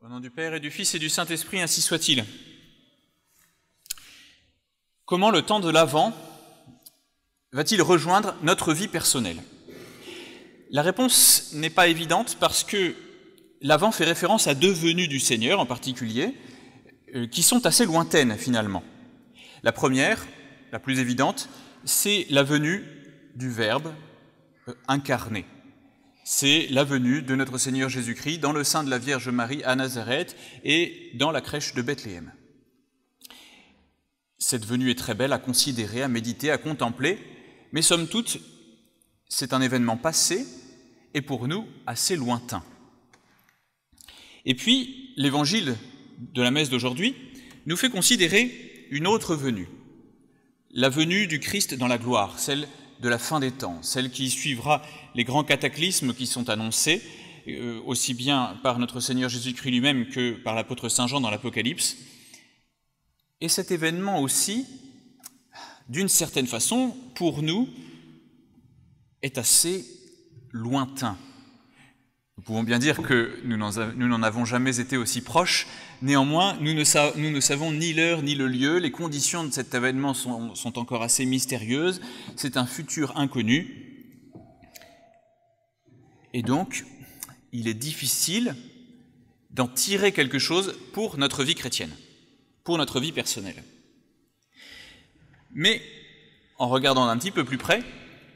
Au nom du Père et du Fils et du Saint-Esprit, ainsi soit-il. Comment le temps de l'Avent va-t-il rejoindre notre vie personnelle? La réponse n'est pas évidente parce que l'Avent fait référence à deux venues du Seigneur en particulier, qui sont assez lointaines finalement. La première, la plus évidente, c'est la venue du Verbe incarné. C'est la venue de notre Seigneur Jésus-Christ dans le sein de la Vierge Marie à Nazareth et dans la crèche de Bethléem. Cette venue est très belle à considérer, à méditer, à contempler, mais somme toute, c'est un événement passé et pour nous assez lointain. Et puis, l'évangile de la messe d'aujourd'hui nous fait considérer une autre venue, la venue du Christ dans la gloire, celle de la fin des temps, celle qui suivra les grands cataclysmes qui sont annoncés, aussi bien par notre Seigneur Jésus-Christ lui-même que par l'apôtre Saint Jean dans l'Apocalypse. Et cet événement aussi, d'une certaine façon, pour nous, est assez lointain. Nous pouvont bien dire que nous n'en avons jamais été aussi proches, néanmoins, nous ne savons ni l'heure ni le lieu, les conditions de cet événement sont encore assez mystérieuses, c'est un futur inconnu, et donc, il est difficile d'en tirer quelque chose pour notre vie chrétienne, pour notre vie personnelle. Mais, en regardant d'un petit peu plus près,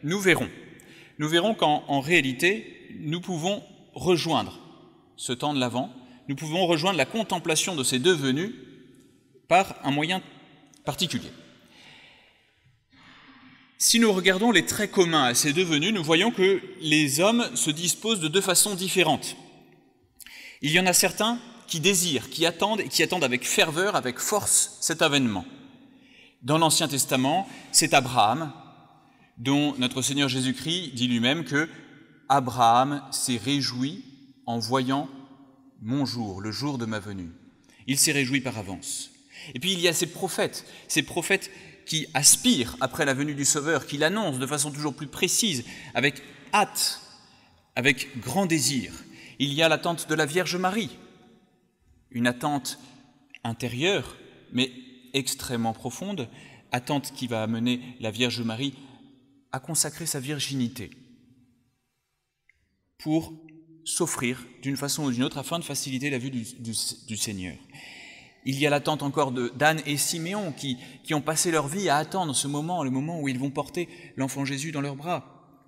nous verrons qu'en réalité, nous pouvons rejoindre ce temps de l'Avent, nous pouvons rejoindre la contemplation de ces deux venues par un moyen particulier. Si nous regardons les traits communs à ces deux venues, nous voyons que les hommes se disposent de deux façons différentes. Il y en a certains qui désirent, qui attendent avec ferveur, avec force cet avènement. Dans l'Ancien Testament, c'est Abraham, dont notre Seigneur Jésus-Christ dit lui-même que Abraham s'est réjoui en voyant mon jour, le jour de ma venue. Il s'est réjoui par avance. Et puis il y a ces prophètes qui aspirent après la venue du Sauveur, qui l'annoncent de façon toujours plus précise, avec hâte, avec grand désir. Il y a l'attente de la Vierge Marie, une attente intérieure, mais extrêmement profonde, attente qui va amener la Vierge Marie à consacrer sa virginité pour s'offrir d'une façon ou d'une autre afin de faciliter la vue du Seigneur. Il y a l'attente encore d'Anne et Siméon qui ont passé leur vie à attendre ce moment, le moment où ils vont porter l'enfant Jésus dans leurs bras.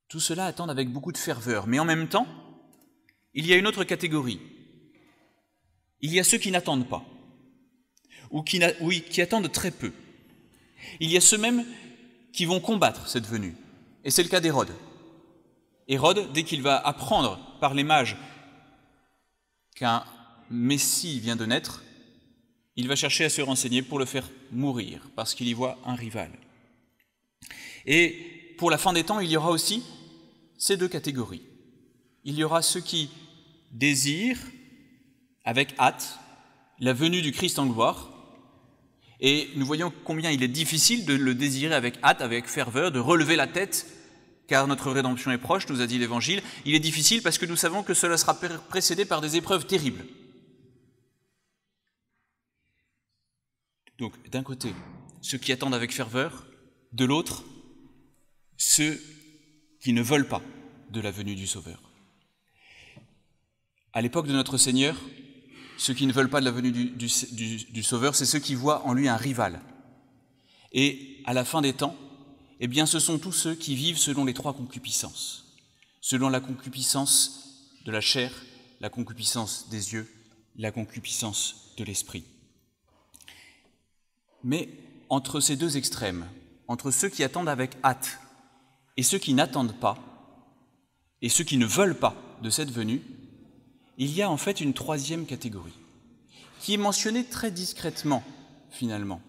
Tout cela attend avec beaucoup de ferveur, mais en même temps, il y a une autre catégorie. Il y a ceux qui n'attendent pas, ou qui attendent très peu. Il y a ceux même qui vont combattre cette venue, et c'est le cas d'Hérode. Hérode, dès qu'il va apprendre par les mages qu'un Messie vient de naître, il va chercher à se renseigner pour le faire mourir, parce qu'il y voit un rival. Et pour la fin des temps, il y aura aussi ces deux catégories. Il y aura ceux qui désirent avec hâte la venue du Christ en gloire, et nous voyons combien il est difficile de le désirer avec hâte, avec ferveur, de relever la tête, car notre rédemption est proche, nous a dit l'Évangile. Il est difficile parce que nous savons que cela sera précédé par des épreuves terribles. Donc, d'un côté, ceux qui attendent avec ferveur, de l'autre, ceux qui ne veulent pas de la venue du Sauveur. À l'époque de notre Seigneur, ceux qui ne veulent pas de la venue du Sauveur, c'est ceux qui voient en lui un rival. Et à la fin des temps, eh bien, ce sont tous ceux qui vivent selon les trois concupiscences. Selon la concupiscence de la chair, la concupiscence des yeux, la concupiscence de l'esprit. Mais entre ces deux extrêmes, entre ceux qui attendent avec hâte et ceux qui n'attendent pas, et ceux qui ne veulent pas de cette venue, il y a en fait une troisième catégorie, qui est mentionnée très discrètement, finalement.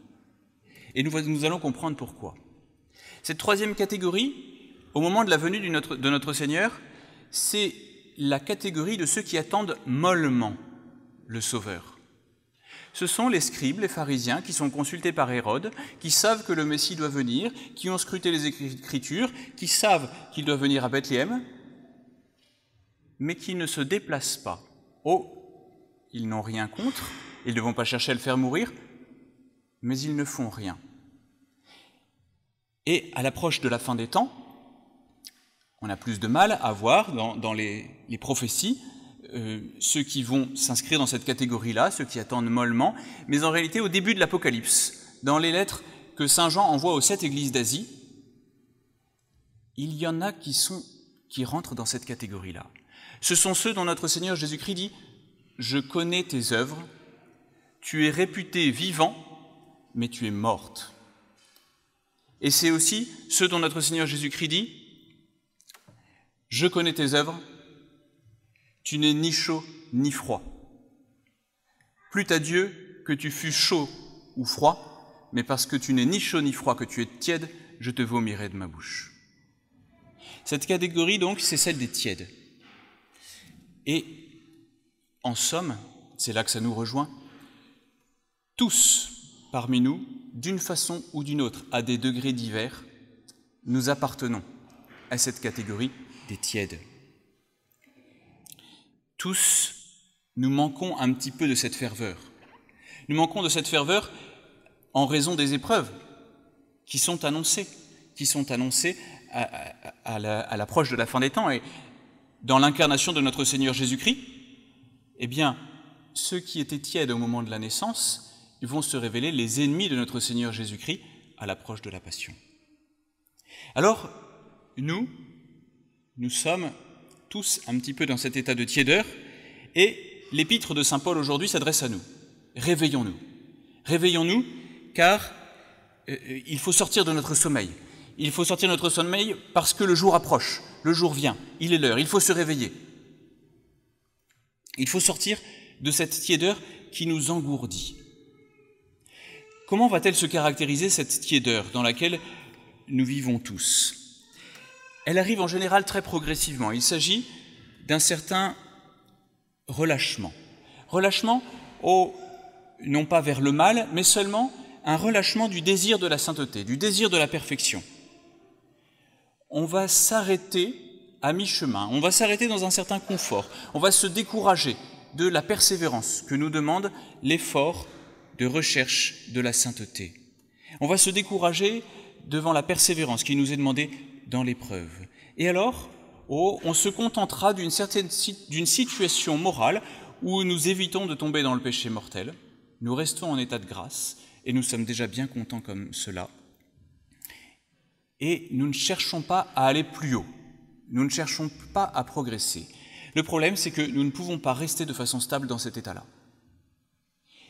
Et nous allons comprendre pourquoi. Cette troisième catégorie, au moment de la venue de notre Seigneur, c'est la catégorie de ceux qui attendent mollement le Sauveur. Ce sont les scribes, les pharisiens, qui sont consultés par Hérode, qui savent que le Messie doit venir, qui ont scruté les Écritures, qui savent qu'il doit venir à Bethléem, mais qui ne se déplacent pas. Oh, ils n'ont rien contre, ils ne vont pas chercher à le faire mourir, mais ils ne font rien. Et à l'approche de la fin des temps, on a plus de mal à voir dans les prophéties ceux qui vont s'inscrire dans cette catégorie-là, ceux qui attendent mollement, mais en réalité, au début de l'Apocalypse, dans les lettres que Saint Jean envoie aux 7 églises d'Asie, il y en a qui rentrent dans cette catégorie-là. Ce sont ceux dont notre Seigneur Jésus-Christ dit « Je connais tes œuvres, tu es réputé vivant, mais tu es morte. » Et c'est aussi ceux dont notre Seigneur Jésus-Christ dit « Je connais tes œuvres, tu n'es ni chaud ni froid. Plût à Dieu que tu fus chaud ou froid, mais parce que tu n'es ni chaud ni froid, que tu es tiède, je te vomirai de ma bouche. » Cette catégorie, donc, c'est celle des tièdes. Et, en somme, c'est là que ça nous rejoint, tous parmi nous, d'une façon ou d'une autre, à des degrés divers, nous appartenons à cette catégorie des tièdes. Tous, nous manquons un petit peu de cette ferveur. Nous manquons de cette ferveur en raison des épreuves qui sont annoncées à l'approche de la fin des temps. Et dans l'incarnation de notre Seigneur Jésus-Christ, eh bien, ceux qui étaient tièdes au moment de la naissance, ils vont se révéler les ennemis de notre Seigneur Jésus-Christ à l'approche de la Passion. Alors, nous sommes tous un petit peu dans cet état de tiédeur, et l'épître de saint Paul aujourd'hui s'adresse à nous. Réveillons-nous. Réveillons-nous, car il faut sortir de notre sommeil. Il faut sortir de notre sommeil parce que le jour approche, le jour vient, il est l'heure, il faut se réveiller. Il faut sortir de cette tiédeur qui nous engourdit. Comment va-t-elle se caractériser, cette tiédeur dans laquelle nous vivons tous ? Elle arrive en général très progressivement. Il s'agit d'un certain relâchement. Relâchement, non pas vers le mal, mais seulement un relâchement du désir de la sainteté, du désir de la perfection. On va s'arrêter à mi-chemin, on va s'arrêter dans un certain confort, on va se décourager de la persévérance que nous demande l'effort de recherche de la sainteté. On va se décourager devant la persévérance qui nous est demandée dans l'épreuve. Et alors, on se contentera d'une situation morale où nous évitons de tomber dans le péché mortel, nous restons en état de grâce, et nous sommes déjà bien contents comme cela. Et nous ne cherchons pas à aller plus haut, nous ne cherchons pas à progresser. Le problème, c'est que nous ne pouvons pas rester de façon stable dans cet état-là.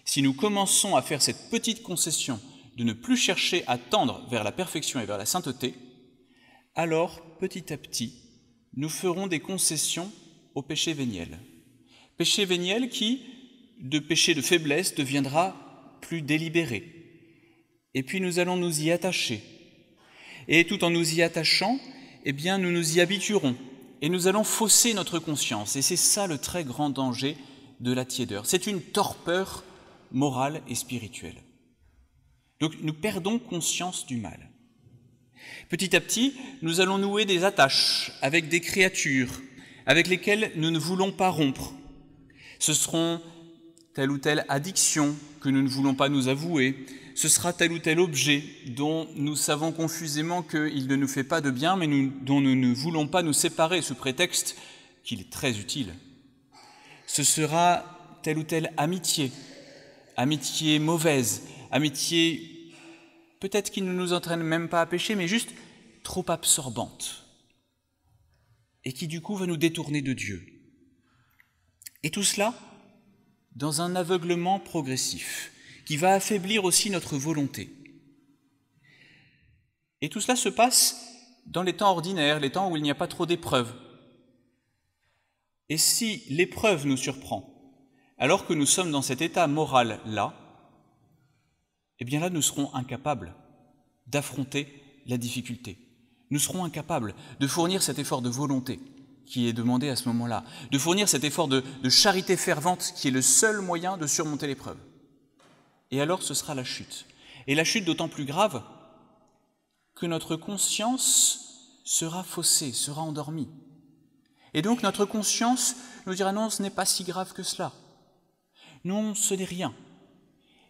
Si nous commençons à faire cette petite concession de ne plus chercher à tendre vers la perfection et vers la sainteté, alors, petit à petit, nous ferons des concessions au péché véniel. Péché véniel qui, de péché de faiblesse, deviendra plus délibéré. Et puis nous allons nous y attacher. Et tout en nous y attachant, eh bien, nous nous y habituerons. Et nous allons fausser notre conscience. Et c'est ça le très grand danger de la tiédeur. C'est une torpeur morale et spirituelle. Donc nous perdons conscience du mal. Petit à petit, nous allons nouer des attaches avec des créatures avec lesquelles nous ne voulons pas rompre. Ce seront telle ou telle addiction que nous ne voulons pas nous avouer. Ce sera tel ou tel objet dont nous savons confusément qu'il ne nous fait pas de bien, mais dont nous ne voulons pas nous séparer sous prétexte qu'il est très utile. Ce sera telle ou telle amitié mauvaise, amitié peut-être qui ne nous entraîne même pas à pécher, mais juste trop absorbante, et qui du coup va nous détourner de Dieu. Et tout cela dans un aveuglement progressif, qui va affaiblir aussi notre volonté. Et tout cela se passe dans les temps ordinaires, les temps où il n'y a pas trop d'épreuves. Et si l'épreuve nous surprend, alors que nous sommes dans cet état moral-là, eh bien là, nous serons incapables d'affronter la difficulté. Nous serons incapables de fournir cet effort de volonté qui est demandé à ce moment-là, de fournir cet effort de charité fervente qui est le seul moyen de surmonter l'épreuve. Et alors, ce sera la chute. Et la chute d'autant plus grave que notre conscience sera faussée, sera endormie. Et donc notre conscience nous dira non, ce n'est pas si grave que cela. Non, ce n'est rien.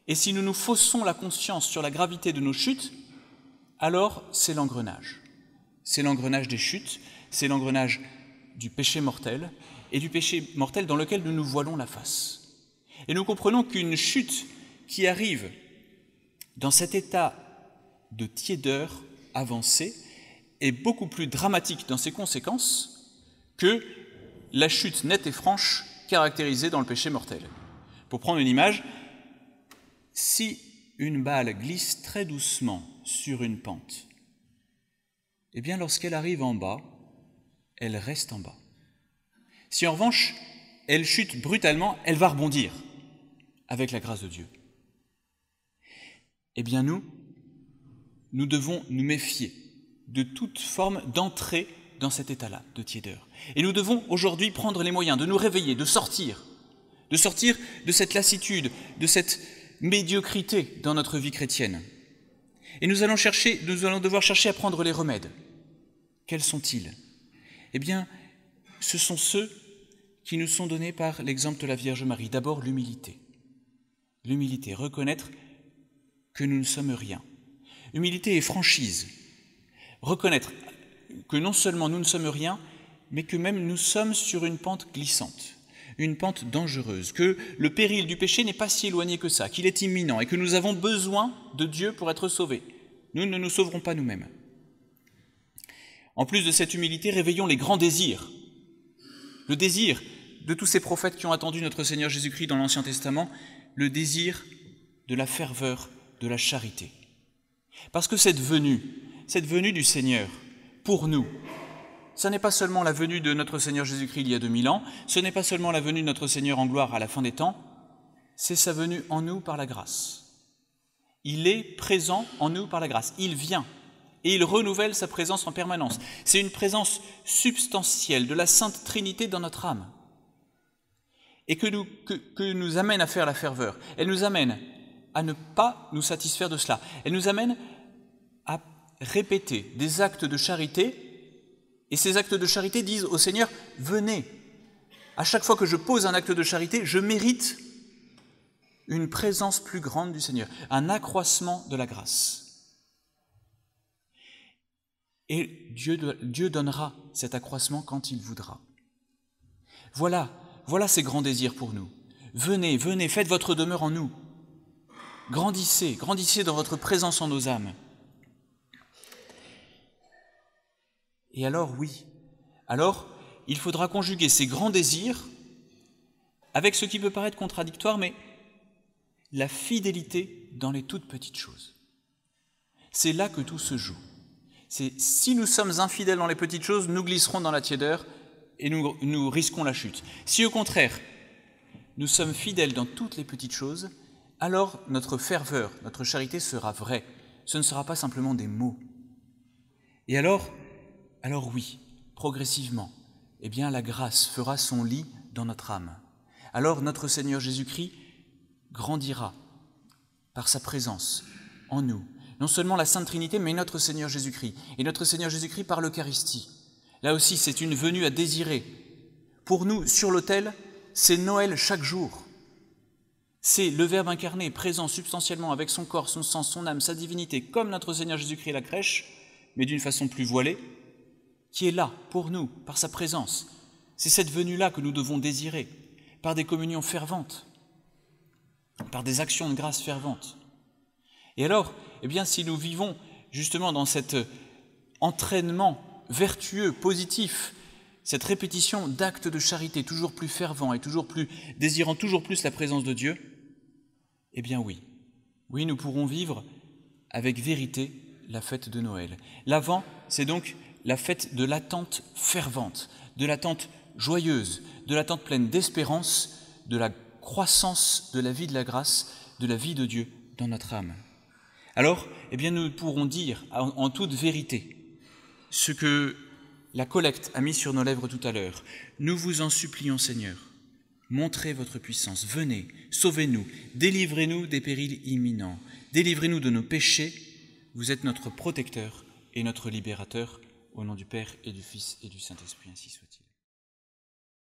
Et si nous nous faussons la conscience sur la gravité de nos chutes, alors c'est l'engrenage. C'est l'engrenage des chutes, c'est l'engrenage du péché mortel, et du péché mortel dans lequel nous nous voilons la face. Et nous comprenons qu'une chute qui arrive dans cet état de tiédeur avancée est beaucoup plus dramatique dans ses conséquences que la chute nette et franche caractérisée dans le péché mortel. Pour prendre une image, si une balle glisse très doucement sur une pente, eh bien lorsqu'elle arrive en bas, elle reste en bas. Si en revanche, elle chute brutalement, elle va rebondir avec la grâce de Dieu. Eh bien nous devons nous méfier de toute forme d'entrée dans cet état-là de tiédeur. Et nous devons aujourd'hui prendre les moyens de nous réveiller, de sortir de cette lassitude, de cette médiocrité dans notre vie chrétienne. Et nous allons devoir chercher à prendre les remèdes. Quels sont-ils ? Eh bien, ce sont ceux qui nous sont donnés par l'exemple de la Vierge Marie. D'abord, l'humilité. L'humilité, reconnaître que nous ne sommes rien. Humilité et franchise. Reconnaître que non seulement nous ne sommes rien, mais que même nous sommes sur une pente glissante, une pente dangereuse, que le péril du péché n'est pas si éloigné que ça, qu'il est imminent et que nous avons besoin de Dieu pour être sauvés. Nous ne nous sauverons pas nous-mêmes. En plus de cette humilité, réveillons les grands désirs. Le désir de tous ces prophètes qui ont attendu notre Seigneur Jésus-Christ dans l'Ancien Testament, le désir de la ferveur, de la charité. Parce que cette venue du Seigneur, pour nous, ce n'est pas seulement la venue de notre Seigneur Jésus-Christ il y a 2000 ans, ce n'est pas seulement la venue de notre Seigneur en gloire à la fin des temps, c'est sa venue en nous par la grâce. Il est présent en nous par la grâce, il vient et il renouvelle sa présence en permanence. C'est une présence substantielle de la Sainte Trinité dans notre âme et que nous amène à faire la ferveur. Elle nous amène à ne pas nous satisfaire de cela. Elle nous amène à répéter des actes de charité. Et ces actes de charité disent au Seigneur, venez. À chaque fois que je pose un acte de charité, je mérite une présence plus grande du Seigneur, un accroissement de la grâce. Et Dieu donnera cet accroissement quand il voudra. Voilà ces grands désirs pour nous. Venez, faites votre demeure en nous. Grandissez dans votre présence en nos âmes. Et alors, il faudra conjuguer ces grands désirs avec ce qui peut paraître contradictoire, mais la fidélité dans les toutes petites choses. C'est là que tout se joue. Si nous sommes infidèles dans les petites choses, nous glisserons dans la tiédeur et nous risquons la chute. Si au contraire, nous sommes fidèles dans toutes les petites choses, alors notre ferveur, notre charité sera vraie. Ce ne sera pas simplement des mots. Et alors oui, progressivement, eh bien la grâce fera son lit dans notre âme. Alors notre Seigneur Jésus-Christ grandira par sa présence en nous. Non seulement la Sainte Trinité, mais notre Seigneur Jésus-Christ. Et notre Seigneur Jésus-Christ par l'Eucharistie. Là aussi, c'est une venue à désirer. Pour nous, sur l'autel, c'est Noël chaque jour. C'est le Verbe incarné, présent substantiellement avec son corps, son sang, son âme, sa divinité, comme notre Seigneur Jésus-Christ à la crèche, mais d'une façon plus voilée, qui est là, pour nous, par sa présence. C'est cette venue-là que nous devons désirer, par des communions ferventes, par des actions de grâce ferventes. Et alors, eh bien, si nous vivons justement dans cet entraînement vertueux, positif, cette répétition d'actes de charité toujours plus fervents et toujours plus désirant toujours plus la présence de Dieu, eh bien oui, nous pourrons vivre avec vérité la fête de Noël. L'Avent, c'est donc la fête de l'attente fervente, de l'attente joyeuse, de l'attente pleine d'espérance, de la croissance de la vie de la grâce, de la vie de Dieu dans notre âme. Alors, eh bien, nous pourrons dire en toute vérité ce que la collecte a mis sur nos lèvres tout à l'heure. Nous vous en supplions, Seigneur, montrez votre puissance, venez, sauvez-nous, délivrez-nous des périls imminents, délivrez-nous de nos péchés, vous êtes notre protecteur et notre libérateur, au nom du Père et du Fils et du Saint-Esprit, ainsi soit-il.